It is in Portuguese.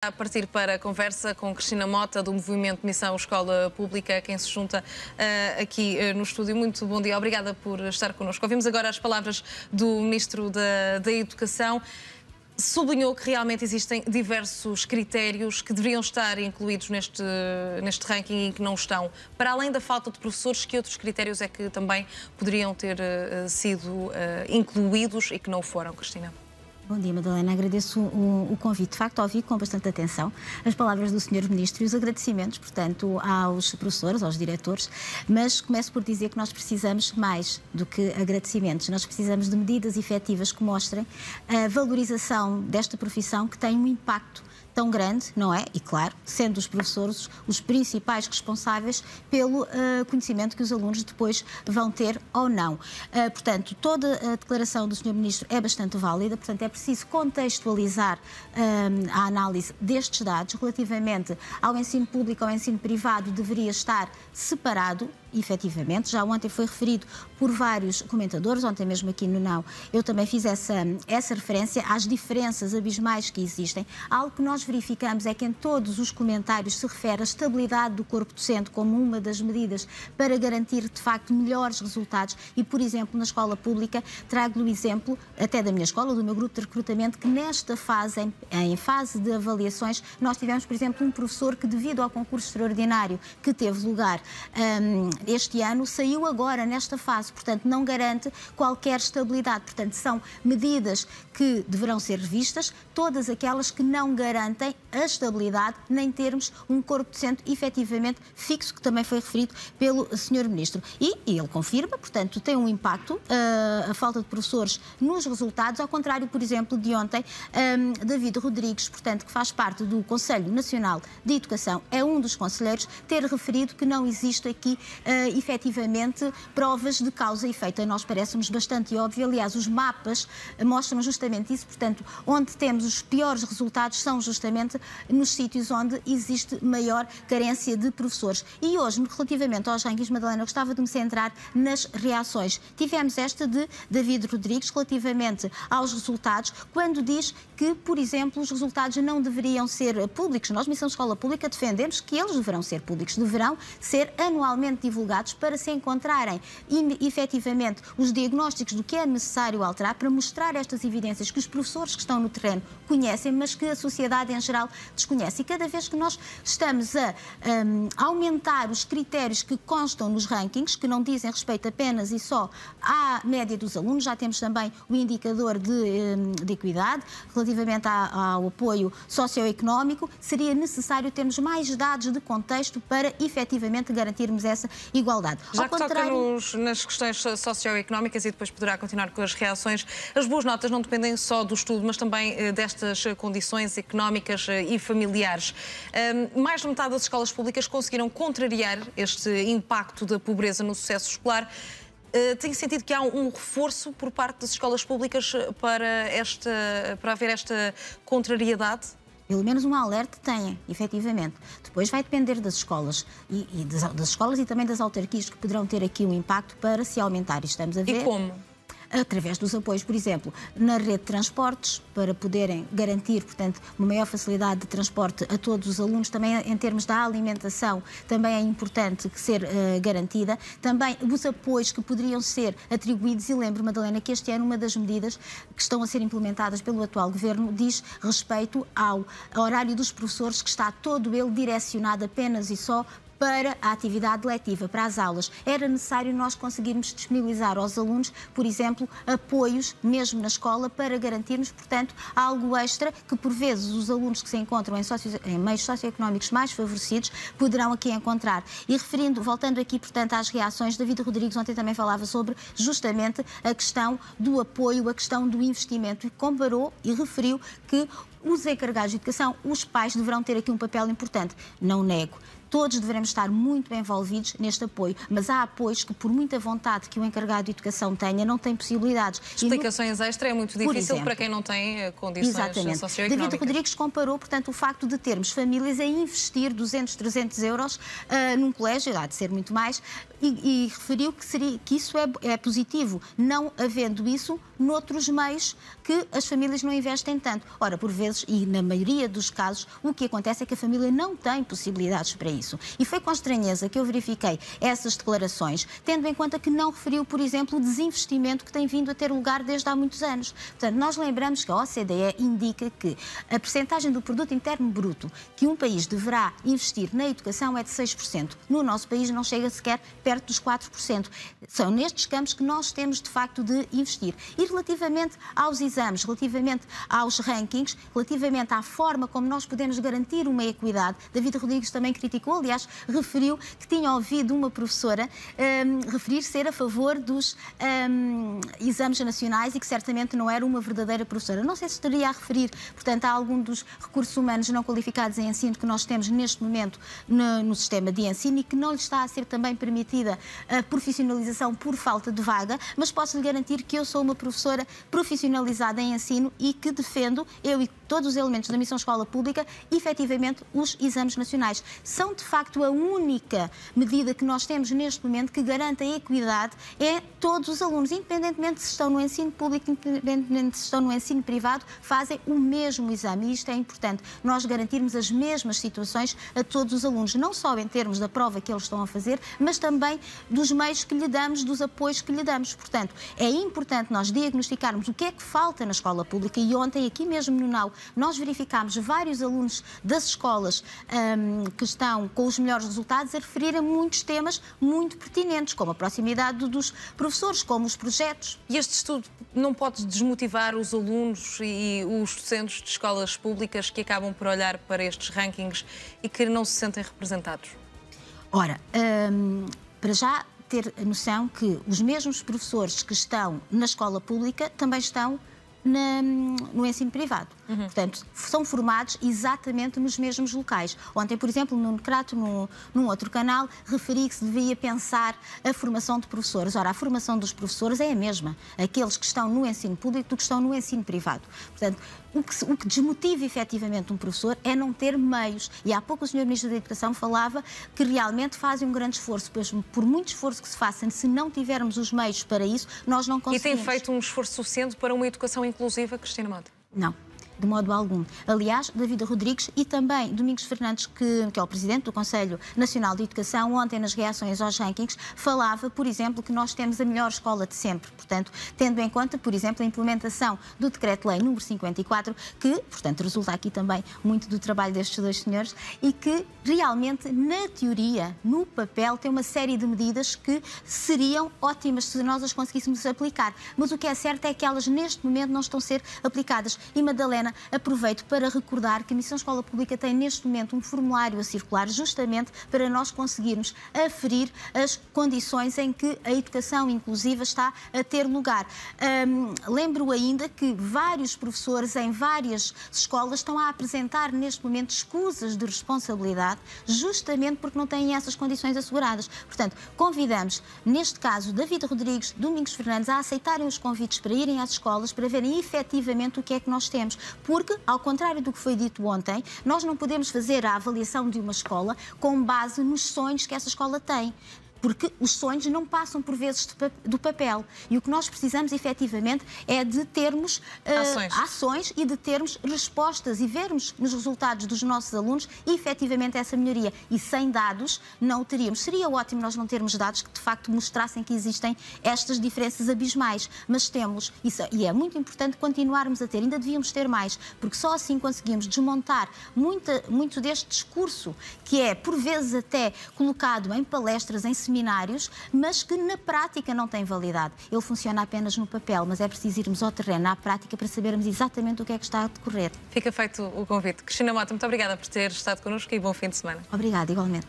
A partir para a conversa com Cristina Mota, do Movimento Missão Escola Pública, quem se junta aqui no estúdio. Muito bom dia, obrigada por estar connosco. Ouvimos agora as palavras do Ministro da Educação. Sublinhou que realmente existem diversos critérios que deveriam estar incluídos neste ranking e que não estão. Para além da falta de professores, que outros critérios é que também poderiam ter sido incluídos e que não foram, Cristina? Bom dia, Madalena. Agradeço o convite. De facto, ouvi com bastante atenção as palavras do Sr. Ministro e os agradecimentos, portanto, aos professores, aos diretores, mas começo por dizer que nós precisamos mais do que agradecimentos. Nós precisamos de medidas efetivas que mostrem a valorização desta profissão que tem um impacto tão grande, não é? E claro, sendo os professores os principais responsáveis pelo conhecimento que os alunos depois vão ter ou não. Portanto, toda a declaração do Sr. Ministro é bastante válida, portanto é preciso contextualizar a análise destes dados relativamente ao ensino público, ao ensino privado, deveria estar separado. Efetivamente, já ontem foi referido por vários comentadores, ontem mesmo aqui no Não, eu também fiz essa referência às diferenças abismais que existem. Algo que nós verificamos é que em todos os comentários se refere à estabilidade do corpo docente como uma das medidas para garantir, de facto, melhores resultados e, por exemplo, na escola pública, trago-lhe o exemplo, até da minha escola, do meu grupo de recrutamento, que nesta fase, em fase de avaliações, nós tivemos, por exemplo, um professor que, devido ao concurso extraordinário que teve lugar este ano, saiu agora nesta fase, portanto não garante qualquer estabilidade. Portanto, são medidas que deverão ser revistas, todas aquelas que não garantem a estabilidade, nem termos um corpo docente efetivamente fixo, que também foi referido pelo Sr. Ministro. E ele confirma, portanto, tem um impacto, a falta de professores nos resultados, ao contrário, por exemplo, de ontem, David Rodrigues, portanto, que faz parte do Conselho Nacional de Educação, é um dos conselheiros, ter referido que não existe aqui efetivamente provas de causa e efeito. A nós parece-nos bastante óbvio. Aliás, os mapas mostram justamente isso. Portanto, onde temos os piores resultados são justamente nos sítios onde existe maior carência de professores. E hoje, relativamente aos rankings, Madalena, eu gostava de me centrar nas reações. Tivemos esta de David Rodrigues relativamente aos resultados, quando diz que, por exemplo, os resultados não deveriam ser públicos. Nós, Missão Escola Pública, defendemos que eles deverão ser públicos, deverão ser anualmente divulgados para se encontrarem efetivamente os diagnósticos do que é necessário alterar, para mostrar estas evidências que os professores que estão no terreno conhecem, mas que a sociedade em geral desconhece. E cada vez que nós estamos a aumentar os critérios que constam nos rankings, que não dizem respeito apenas e só à média dos alunos, já temos também o indicador de equidade, relativamente ao apoio socioeconómico, seria necessário termos mais dados de contexto para efetivamente garantirmos essa igualdade. Já que toca nas questões socioeconómicas e depois poderá continuar com as reações, as boas notas não dependem só do estudo, mas também destas condições económicas e familiares. Mais de metade das escolas públicas conseguiram contrariar este impacto da pobreza no sucesso escolar. Tem sentido que há um reforço por parte das escolas públicas para haver esta contrariedade? Pelo menos um alerta têm, efetivamente. Depois vai depender das escolas das escolas e também das autarquias que poderão ter aqui um impacto para se aumentar. Estamos a ver. E como? Através dos apoios, por exemplo, na rede de transportes, para poderem garantir, portanto, uma maior facilidade de transporte a todos os alunos, também em termos da alimentação, também é importante ser garantida. Também os apoios que poderiam ser atribuídos, e lembro, Madalena, que este ano uma das medidas que estão a ser implementadas pelo atual Governo diz respeito ao horário dos professores, que está todo ele direcionado apenas e só para a atividade letiva, para as aulas. Era necessário nós conseguirmos disponibilizar aos alunos, por exemplo, apoios, mesmo na escola, para garantirmos, portanto, algo extra que, por vezes, os alunos que se encontram em meios socioeconómicos mais favorecidos poderão aqui encontrar. E voltando aqui, portanto, às reações, David Rodrigues ontem também falava sobre justamente a questão do apoio, a questão do investimento, e comparou e referiu que os encarregados de educação, os pais, deverão ter aqui um papel importante. Não nego. Todos devemos estar muito bem envolvidos neste apoio, mas há apoios que, por muita vontade que o encarregado de educação tenha, não tem possibilidades. Explicações extra é muito difícil, exemplo, para quem não tem condições socioeconómicas. David Rodrigues comparou, portanto, o facto de termos famílias a investir 200, 300 euros num colégio, há de ser muito mais, e referiu que isso é positivo, não havendo isso noutros meios que as famílias não investem tanto. Ora, por vezes vezes, e na maioria dos casos, o que acontece é que a família não tem possibilidades para isso. E foi com estranheza que eu verifiquei essas declarações, tendo em conta que não referiu, por exemplo, o desinvestimento que tem vindo a ter lugar desde há muitos anos. Portanto, nós lembramos que a OCDE indica que a percentagem do produto interno bruto que um país deverá investir na educação é de 6%. No nosso país não chega sequer perto dos 4%. São nestes campos que nós temos, de facto, de investir. E relativamente aos exames, relativamente aos rankings, relativamente à forma como nós podemos garantir uma equidade, David Rodrigues também criticou, aliás, referiu que tinha ouvido uma professora referir ser a favor dos exames nacionais e que certamente não era uma verdadeira professora. Não sei se estaria a referir, portanto, a algum dos recursos humanos não qualificados em ensino que nós temos neste momento no sistema de ensino e que não lhe está a ser também permitida a profissionalização por falta de vaga, mas posso-lhe garantir que eu sou uma professora profissionalizada em ensino e que defendo, eu e todos os elementos da missão escola pública, efetivamente os exames nacionais. São, de facto, a única medida que nós temos neste momento que garante a equidade é todos os alunos, independentemente se estão no ensino público, independentemente se estão no ensino privado, fazem o mesmo exame. E isto é importante, nós garantirmos as mesmas situações a todos os alunos, não só em termos da prova que eles estão a fazer, mas também dos meios que lhe damos, dos apoios que lhe damos. Portanto, é importante nós diagnosticarmos o que é que falta na escola pública e ontem, aqui mesmo no NAU, nós verificámos vários alunos das escolas que estão com os melhores resultados a referirem muitos temas muito pertinentes, como a proximidade dos professores, como os projetos. E este estudo não pode desmotivar os alunos e os docentes de escolas públicas que acabam por olhar para estes rankings e que não se sentem representados? Ora, para já ter a noção que os mesmos professores que estão na escola pública também estão no ensino privado. Portanto, são formados exatamente nos mesmos locais. Ontem, por exemplo, no Necrato, num outro canal, referi que se devia pensar a formação de professores. Ora, a formação dos professores é a mesma, aqueles que estão no ensino público do que estão no ensino privado. Portanto, o que desmotiva efetivamente um professor é não ter meios. E há pouco o Sr. Ministro da Educação falava que realmente fazem um grande esforço, pois por muito esforço que se faça, se não tivermos os meios para isso, nós não conseguimos. E tem feito um esforço suficiente para uma educação inclusiva, Cristina Mota? Não. De modo algum. Aliás, David Rodrigues e também Domingos Fernandes, que é o Presidente do Conselho Nacional de Educação, ontem nas reações aos rankings, falava, por exemplo, que nós temos a melhor escola de sempre. Portanto, tendo em conta, por exemplo, a implementação do Decreto-Lei número 54, que, portanto, resulta aqui também muito do trabalho destes dois senhores e que realmente, na teoria, no papel, tem uma série de medidas que seriam ótimas se nós as conseguíssemos aplicar. Mas o que é certo é que elas, neste momento, não estão a ser aplicadas. E, Madalena, aproveito para recordar que a Missão Escola Pública tem neste momento um formulário a circular justamente para nós conseguirmos aferir as condições em que a educação inclusiva está a ter lugar. Lembro ainda que vários professores em várias escolas estão a apresentar neste momento escusas de responsabilidade justamente porque não têm essas condições asseguradas. Portanto, convidamos, neste caso, David Rodrigues, Domingos Fernandes, a aceitarem os convites para irem às escolas para verem efetivamente o que é que nós temos. Porque, ao contrário do que foi dito ontem, nós não podemos fazer a avaliação de uma escola com base nos sonhos que essa escola tem. Porque os sonhos não passam por vezes do papel. E o que nós precisamos, efetivamente, é de termos ações e de termos respostas e vermos nos resultados dos nossos alunos efetivamente essa melhoria. E sem dados não o teríamos. Seria ótimo nós não termos dados que, de facto, mostrassem que existem estas diferenças abismais. Mas temos, e é muito importante continuarmos a ter. Ainda devíamos ter mais, porque só assim conseguimos desmontar muito deste discurso que é, por vezes, até colocado em palestras, em seminários, mas que na prática não tem validade. Ele funciona apenas no papel, mas é preciso irmos ao terreno, à prática, para sabermos exatamente o que é que está a decorrer. Fica feito o convite. Cristina Mota, muito obrigada por ter estado connosco e bom fim de semana. Obrigada, igualmente.